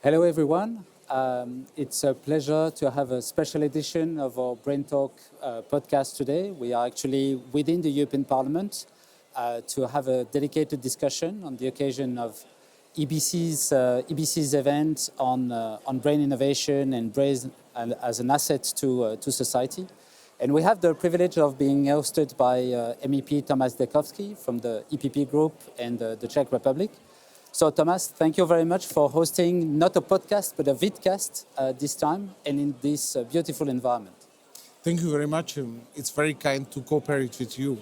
Hello, everyone. It's a pleasure to have a special edition of our BrainTalk podcast today. We are actually within the European Parliament to have a dedicated discussion on the occasion of EBC's event on brain innovation and brain as an asset to society. And we have the privilege of being hosted by MEP Tomáš Zdechovský from the EPP Group and the Czech Republic. So, Tomáš, thank you very much for hosting not a podcast, but a Vidcast this time and in this beautiful environment. Thank you very much. It's very kind to cooperate with you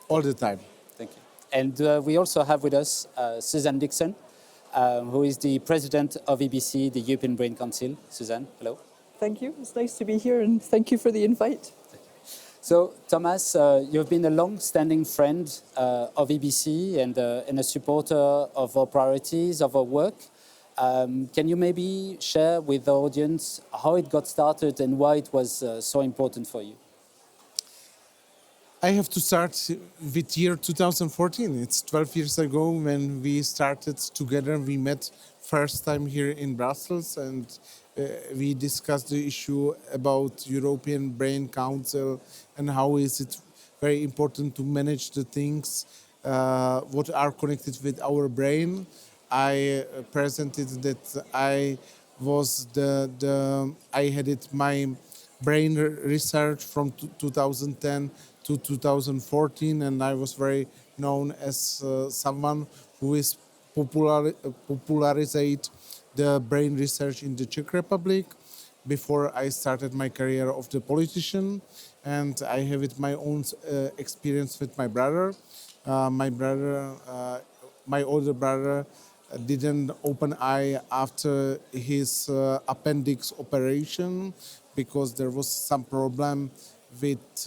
all the time. Thank you. And we also have with us Suzanne Dickson, who is the president of EBC, the European Brain Council. Suzanne, hello. Thank you. It's nice to be here, and thank you for the invite. So, Tomáš, you've been a long-standing friend of EBC and a supporter of our priorities, of our work. Can you maybe share with the audience how it got started and why it was so important for you? I have to start with year 2014. It's 12 years ago when we started together. We met first time here in Brussels and we discussed the issue about European Brain Council and how is it very important to manage the things what are connected with our brain. I presented that I was I headed my brain research from 2010 to 2014, and I was very known as someone who is popularized the brain research in the Czech Republic before I started my career of the politician. And I have it my own experience with my brother. My older brother did an open eye after his appendix operation because there was some problem with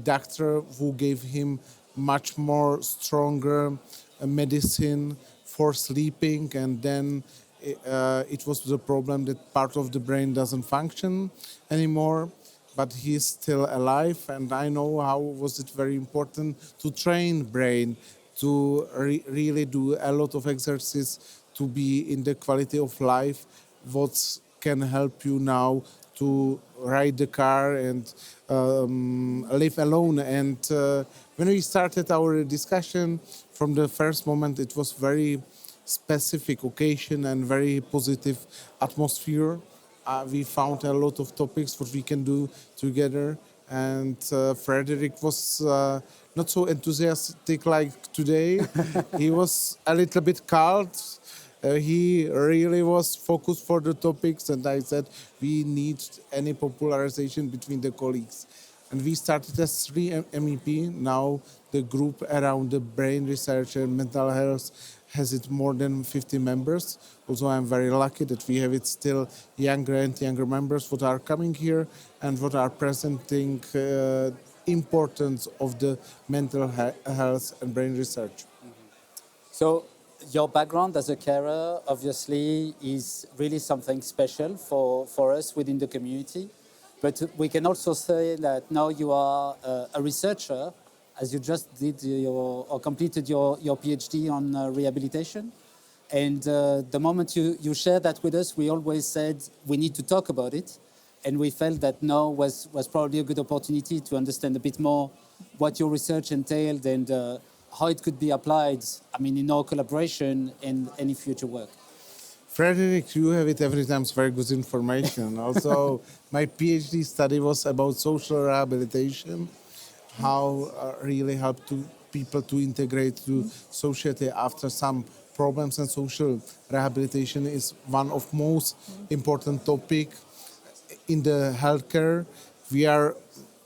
doctor who gave him much more stronger medicine for sleeping, and then it was the problem that part of the brain doesn't function anymore, but he's still alive. And I know how was it very important to train brain to really do a lot of exercise to be in the quality of life what can help you now to ride the car and live alone. And when we started our discussion, from the first moment, it was very specific occasion and very positive atmosphere. We found a lot of topics what we can do together. And Frédéric was not so enthusiastic like today. He was a little bit cold. He really was focused for the topics, and I said we need any popularization between the colleagues. And we started as 3 MEP. Now the group around the brain research and mental health has it more than 50 members. Also, I'm very lucky that we have it still younger and younger members what are coming here and what are presenting importance of the mental health and brain research. So, your background as a carer obviously is really something special for us within the community. But we can also say that now you are a researcher, as you just did or completed your PhD on rehabilitation. And the moment you shared that with us, we always said we need to talk about it. And we felt that now was probably a good opportunity to understand a bit more what your research entailed and how it could be applied, in our collaboration and any future work. Frédéric, you have it every time, it's very good information. Also, my PhD study was about social rehabilitation, how really help people to integrate to society after some problems, and social rehabilitation is one of most important topic in the healthcare. We are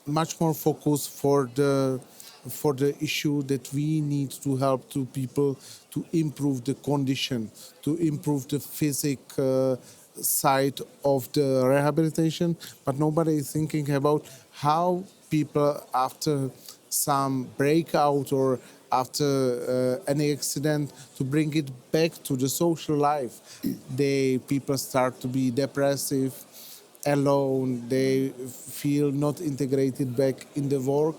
much more focused for the issue that we need to help to people to improve the condition, to improve the physical side of the rehabilitation, but nobody is thinking about how people after some breakout or after any accident to bring it back to the social life. People start to be depressive, alone, they feel not integrated back in the work.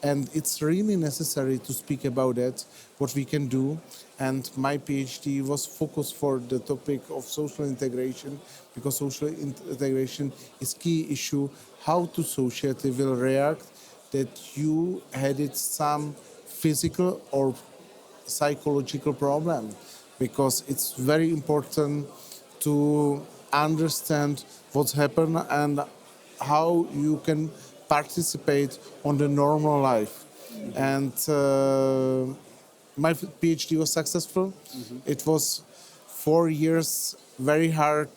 And it's really necessary to speak about that, what we can do. And my PhD was focused for the topic of social integration, because social integration is key issue, how to society will react that you had it some physical or psychological problem, because it's very important to understand what's happened and how you can participate on the normal life. And my PhD was successful. It was 4 years very hard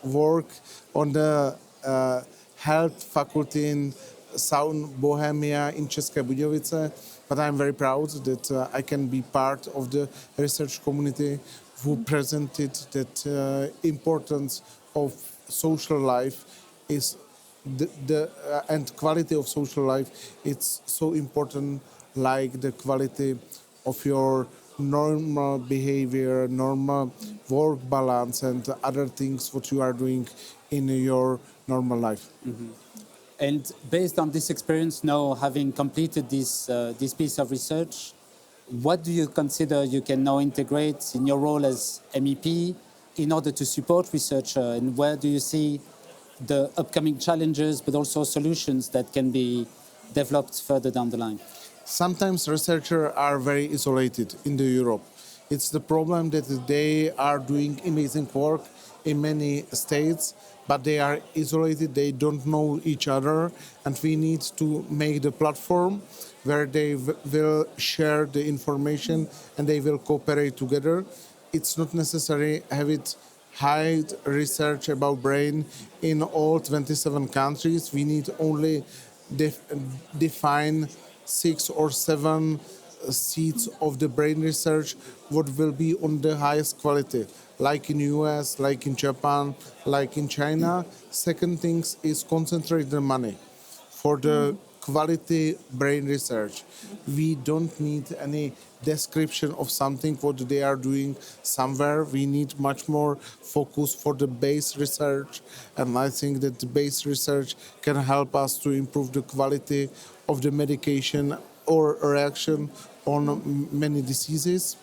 work on the health faculty in South Bohemia in České Budějovice, but I'm very proud that I can be part of the research community who presented that importance of social life is and quality of social life. It's so important, like the quality of your normal behavior, normal work balance, and other things what you are doing in your normal life. And based on this experience now, having completed this piece of research, what do you consider you can now integrate in your role as MEP in order to support researcher, and where do you see the upcoming challenges but also solutions that can be developed further down the line? Sometimes researchers are very isolated in Europe. It's the problem that they are doing amazing work in many states, but they are isolated, they don't know each other, and we need to make the platform where they will share the information and they will cooperate together. It's not necessary have it high research about brain in all 27 countries. We need only define 6 or 7 seats of the brain research, what will be on the highest quality, like in US, like in Japan, like in China. Second thing is concentrate the money for the quality brain research. We don't need any description of something what they are doing somewhere. We need much more focus for the base research, and I think that the base research can help us to improve the quality of the medication or reaction on many diseases.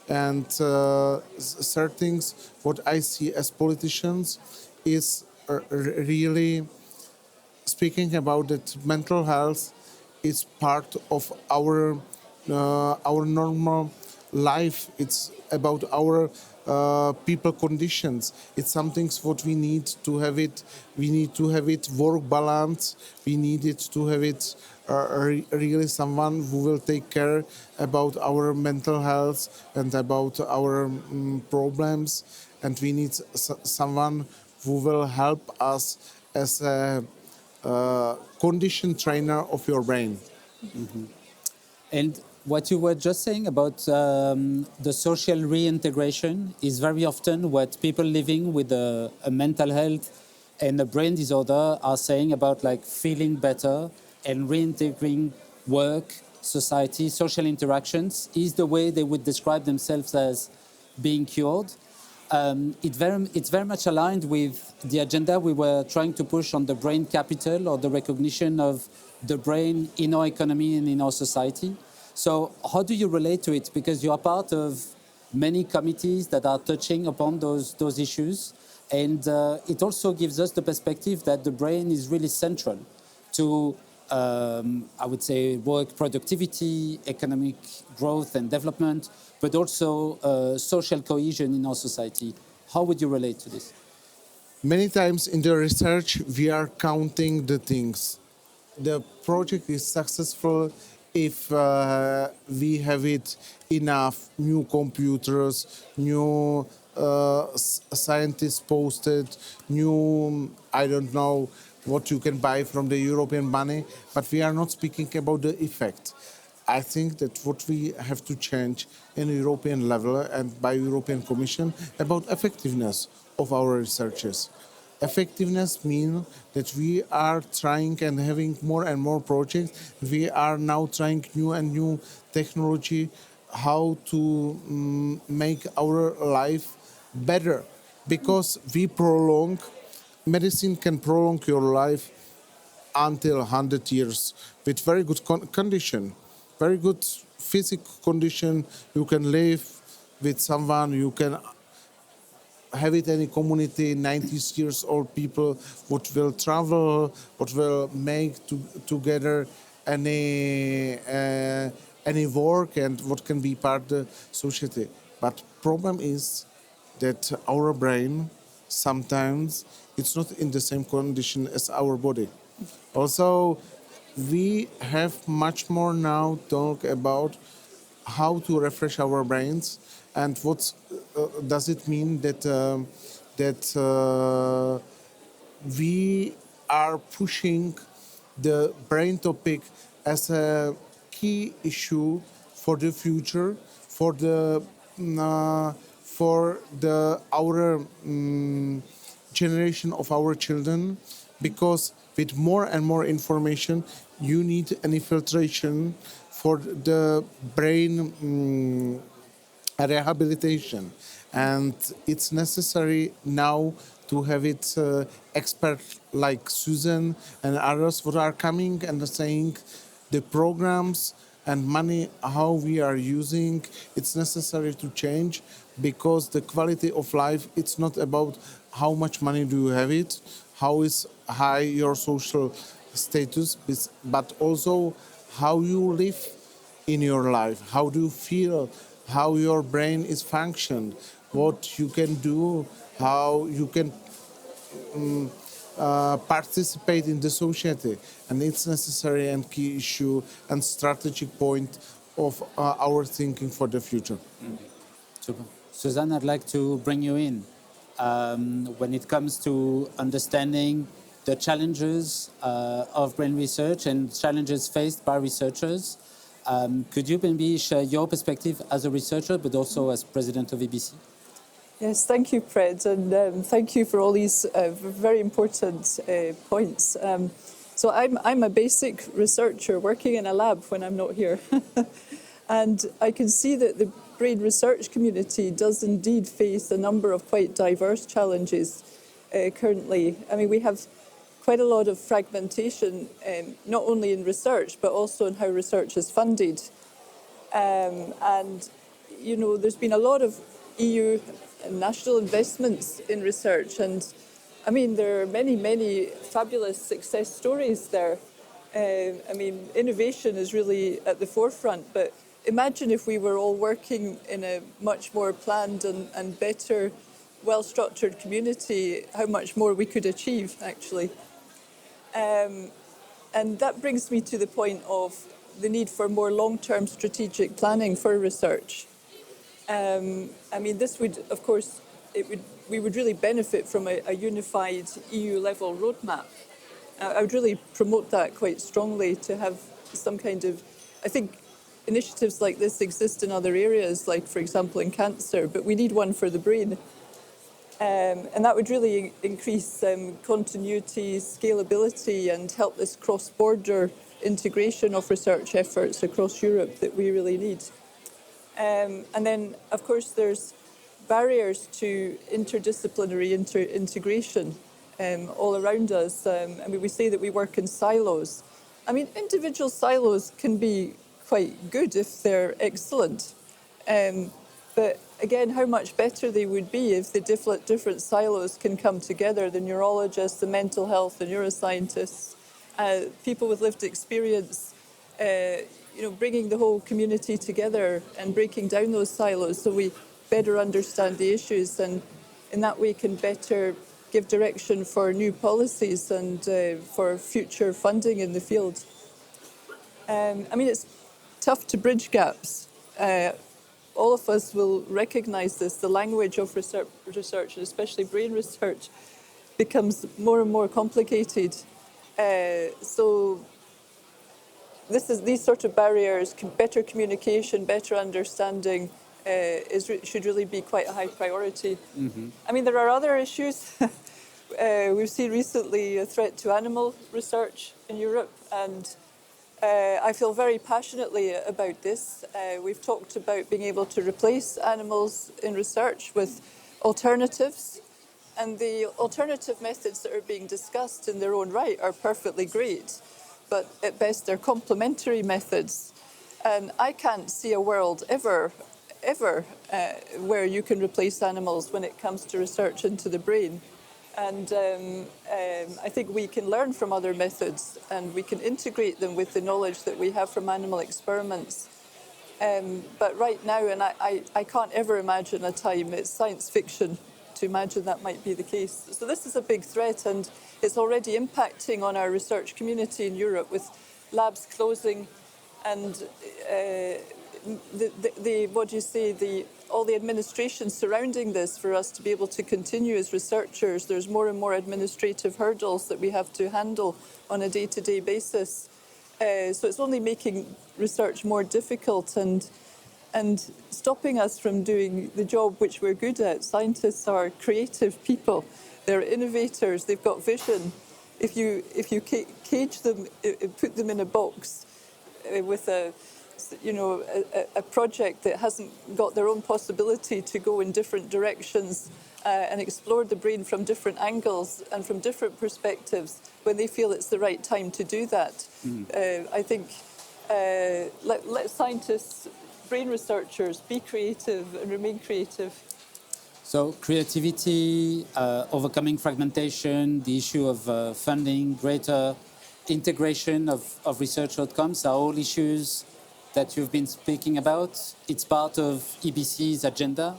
And third things what I see as politicians is really speaking about that mental health is part of our normal life. It's about our people conditions. It's something what we need to have it. We need to have it work balance. We need it to have it really someone who will take care about our mental health and about our problems. And we need someone who will help us as a condition trainer of your brain. And what you were just saying about the social reintegration is very often what people living with a mental health and a brain disorder are saying about, like, feeling better and reintegrating work, society, social interactions is the way they would describe themselves as being cured. It's very much aligned with the agenda we were trying to push on the brain capital, or the recognition of the brain in our economy and in our society. So how do you relate to it? Because you are part of many committees that are touching upon those issues. And it also gives us the perspective that the brain is really central to, I would say, work productivity, economic growth and development, but also social cohesion in our society. How would you relate to this? Many times in the research, we are counting the things. The project is successful if we have it enough new computers, new scientists posted, new, I don't know, what you can buy from the European money, but we are not speaking about the effect. I think that what we have to change in the European level and by European Commission about effectiveness of our researches. Effectiveness means that we are trying and having more and more projects. We are now trying new and new technology, how to make our life better, because we prolong, medicine can prolong your life until 100 years with very good condition, very good physical condition. You can live with someone, you can have it any community, 90 years old people, what will travel, what will make together any work and what can be part of the society. But problem is that our brain sometimes it's not in the same condition as our body. Also, we have much more now talk about how to refresh our brains and what does it mean that we are pushing the brain topic as a key issue for the future, for our generation of our children, because with more and more information, you need an infiltration for the brain rehabilitation, and it's necessary now to have it experts like Suzanne and others who are coming and saying the programs and money how we are using, it's necessary to change, because the quality of life, it's not about how much money do you have it, how is high your social status, but also how you live in your life, how do you feel, how your brain is functioned, what you can do, how you can participate in the society. And it's necessary and key issue and strategic point of our thinking for the future. Super. Suzanne, I'd like to bring you in. When it comes to understanding the challenges of brain research and challenges faced by researchers, could you maybe share your perspective as a researcher, but also as president of EBC? Yes, thank you, Fred, and thank you for all these very important points. So I'm a basic researcher working in a lab when I'm not here. And I can see that the brain research community does indeed face a number of quite diverse challenges currently. I mean, we have quite a lot of fragmentation, not only in research, but also in how research is funded. And, you know, there's been a lot of EU and national investments in research. And, I mean, there are many, many fabulous success stories there. I mean, innovation is really at the forefront, but imagine if we were all working in a much more planned and better, well-structured community, how much more we could achieve, actually. And that brings me to the point of the need for more long-term strategic planning for research. I mean, this would, of course, we would really benefit from a unified EU-level roadmap. I would really promote that quite strongly, to have some kind of, I think initiatives like this exist in other areas, like, for example, in cancer, but we need one for the brain. And that would really increase continuity, scalability, and help this cross-border integration of research efforts across Europe that we really need. And then, of course, there's barriers to interdisciplinary integration all around us. I mean, we say that we work in silos. I mean, individual silos can be quite good if they're excellent. But again, how much better they would be if the different silos can come together, the neurologists, the mental health, the neuroscientists, people with lived experience, you know, bringing the whole community together and breaking down those silos so we better understand the issues, and in that way can better give direction for new policies and for future funding in the field. I mean, it's tough to bridge gaps. All of us will recognize this. The language of research, and especially brain research, becomes more and more complicated. So these sort of barriers, better communication, better understanding, should really be quite a high priority. Mm-hmm. I mean, there are other issues. We've seen recently a threat to animal research in Europe, and I feel very passionately about this. We've talked about being able to replace animals in research with alternatives. And the alternative methods that are being discussed in their own right are perfectly great, but at best they're complementary methods. And I can't see a world ever where you can replace animals when it comes to research into the brain. And I think we can learn from other methods and we can integrate them with the knowledge that we have from animal experiments. But right now, and I can't ever imagine a time, it's science fiction to imagine that might be the case. So this is a big threat, and it's already impacting on our research community in Europe with labs closing and all the administration surrounding this for us to be able to continue as researchers. There's more and more administrative hurdles that we have to handle on a day-to-day basis. So it's only making research more difficult and stopping us from doing the job which we're good at. Scientists are creative people. They're innovators. They've got vision. If you cage them, put them in a box with a project that hasn't got their own possibility to go in different directions and explore the brain from different angles and from different perspectives when they feel it's the right time to do that. I think let scientists, brain researchers, be creative and remain creative. So creativity, overcoming fragmentation, the issue of funding, greater integration of research outcomes are all issues that you've been speaking about. It's part of EBC's agenda.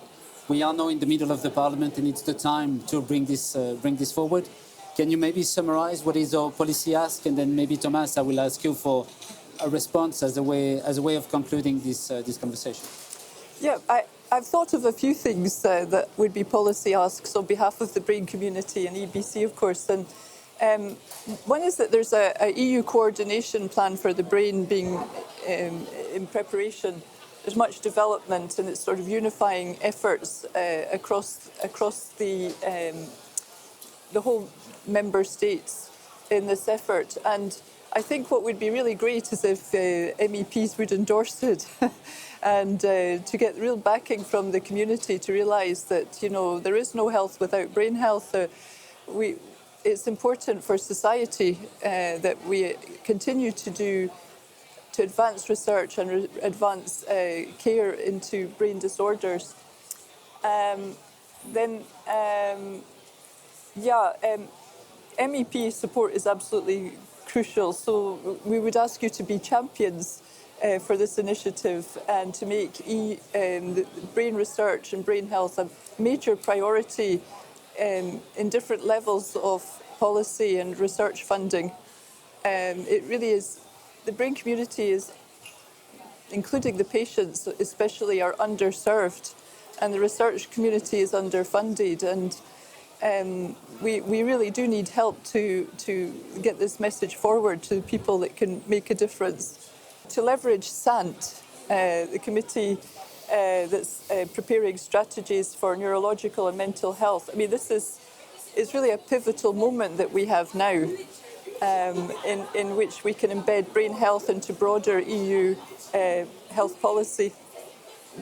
We are now in the middle of the parliament and it's the time to bring this forward. Can you maybe summarize what is our policy ask, and then maybe Tomáš, I will ask you for a response as a way of concluding this conversation. Yeah, I've thought of a few things that would be policy asks on behalf of the brain community and EBC, of course. And one is that there's a EU coordination plan for the brain being in preparation. There's much development and it's sort of unifying efforts across the whole member states in this effort. And I think what would be really great is if MEPs would endorse it and to get real backing from the community to realise that, there is no health without brain health. It's important for society that we continue to advance research and advance care into brain disorders. MEP support is absolutely crucial. So we would ask you to be champions for this initiative and to make the brain research and brain health a major priority in different levels of policy and research funding. It really is, the brain community is, including the patients especially, are underserved, and the research community is underfunded, and we really do need help to get this message forward to people that can make a difference. To leverage SANT, the committee that's preparing strategies for neurological and mental health. I mean, this is really a pivotal moment that we have now in which we can embed brain health into broader EU health policy.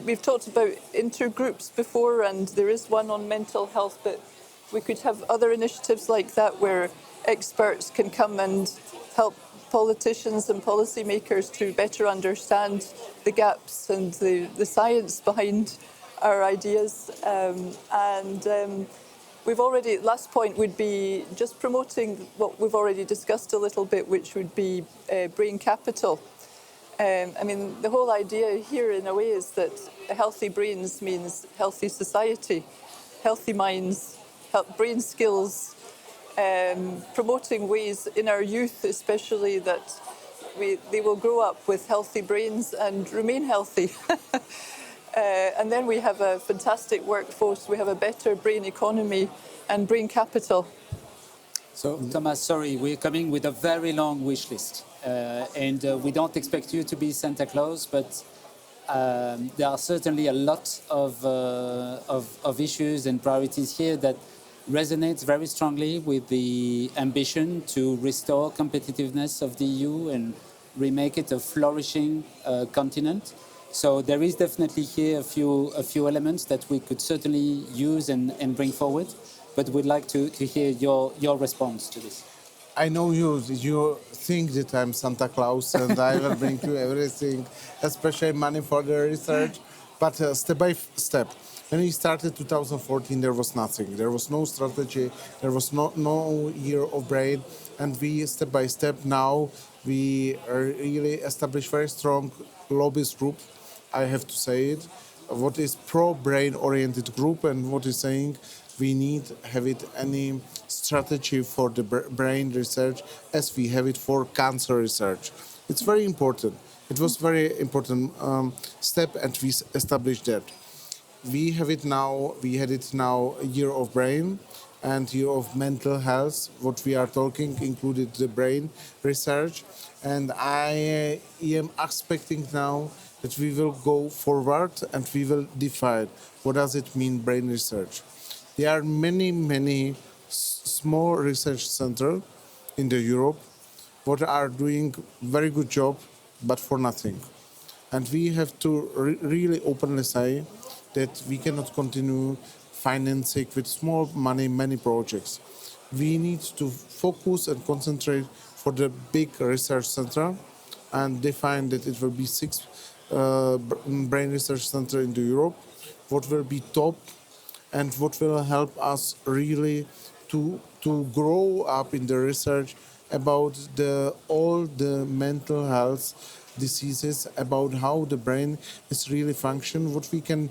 We've talked about intergroups before, and there is one on mental health, but we could have other initiatives like that where experts can come and help politicians and policymakers to better understand the gaps and the science behind our ideas. We've already, last point would be just promoting what we've already discussed a little bit, which would be brain capital. I mean, the whole idea here in a way is that healthy brains means healthy society, healthy minds, brain skills, promoting ways in our youth especially that they will grow up with healthy brains and remain healthy. And then we have a fantastic workforce, we have a better brain economy and brain capital. So, Tomáš, sorry, we're coming with a very long wish list. And we don't expect you to be Santa Claus, but there are certainly a lot of issues and priorities here that resonates very strongly with the ambition to restore competitiveness of the EU and remake it a flourishing continent. So there is definitely here a few elements that we could certainly use and bring forward. but we'd like to hear your response to this. I know you think that I'm Santa Claus and I will bring you everything, especially money for the research, but step by step. When we started 2014, there was nothing. There was no strategy, there was no year of brain, and we step by step now, we really established very strong lobbyist group, I have to say it, what is pro-brain oriented group and what is saying we need have it any strategy for the brain research as we have it for cancer research. It's very important. It was very important step and we established that. We have it now, we had it now a year of brain and year of mental health. What we are talking included the brain research. And I am expecting now that we will go forward and we will define what does it mean brain research. There are many small research centers in the Europe what are doing very good job, but for nothing. And we have to really openly say that we cannot continue financing with small money many projects. We need to focus and concentrate for the big research center and define that it will be 6 brain research center in the Europe, what will be top and what will help us really to grow up in the research about all the mental health diseases, about how the brain is really function, what we can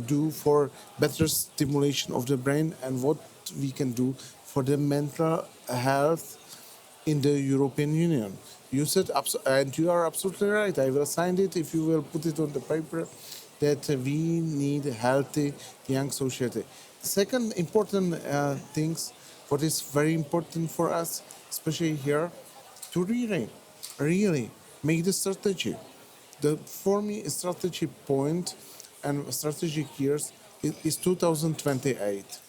do for better stimulation of the brain and what we can do for the mental health in the European Union. You said, and you are absolutely right, I will sign it if you will put it on the paper, that we need healthy young society. Second important things, what is very important for us, especially here, to really make the strategy. For me, a strategy point and strategic years is 2028.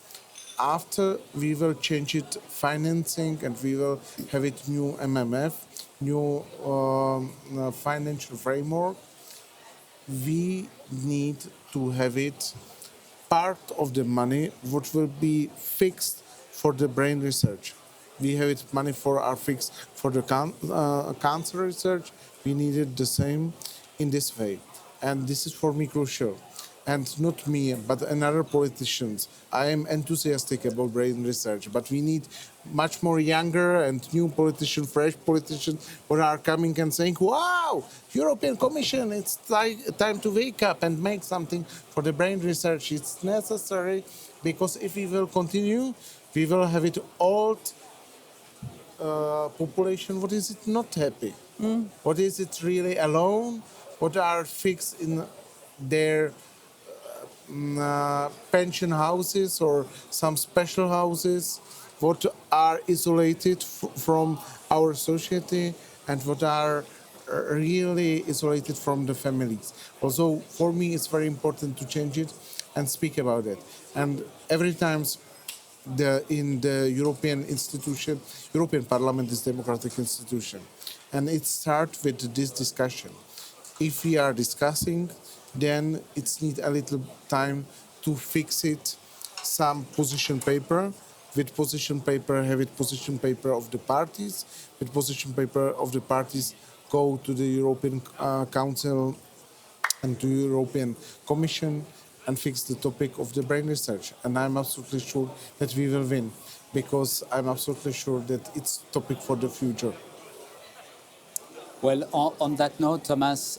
After we will change it financing and we will have it new MMF, new financial framework, we need to have it part of the money what will be fixed for the brain research. We have it money for our fixed for the cancer research. We needed the same in this way. And this is for me crucial. And not me, but another politicians. I am enthusiastic about brain research, but we need much more younger and new politicians, fresh politicians, who are coming and saying, wow, European Commission, it's time to wake up and make something for the brain research. It's necessary because if we will continue, we will have it old population. What is it not happy? What is it really alone? What are fixed in their pension houses or some special houses, what are isolated from our society and what are really isolated from the families. Also, for me, it's very important to change it and speak about it. And every time in the European institution, European Parliament is a democratic institution. And it starts with this discussion. If we are discussing, then it needs a little time to fix it, some position paper. With position paper, have it position paper of the parties. With position paper of the parties, go to the European Council and to European Commission and fix the topic of the brain research. And I'm absolutely sure that we will win, because I'm absolutely sure that it's a topic for the future. Well, on that note, Tomáš,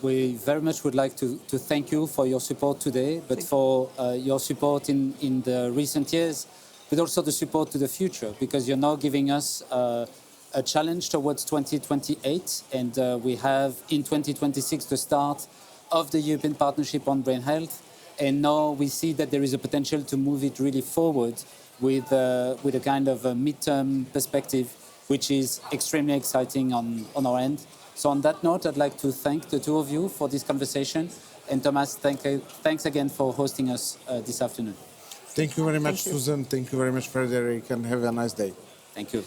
we very much would like to thank you for your support today, but for your support in the recent years, but also the support to the future, because you're now giving us a challenge towards 2028, and we have in 2026 the start of the European Partnership on Brain Health, and now we see that there is a potential to move it really forward with a kind of a midterm perspective, which is extremely exciting on our end. So on that note, I'd like to thank the two of you for this conversation. And Tomáš, thanks again for hosting us this afternoon. Thank you very much, Susan. Thank you very much, Frédéric, and have a nice day. Thank you.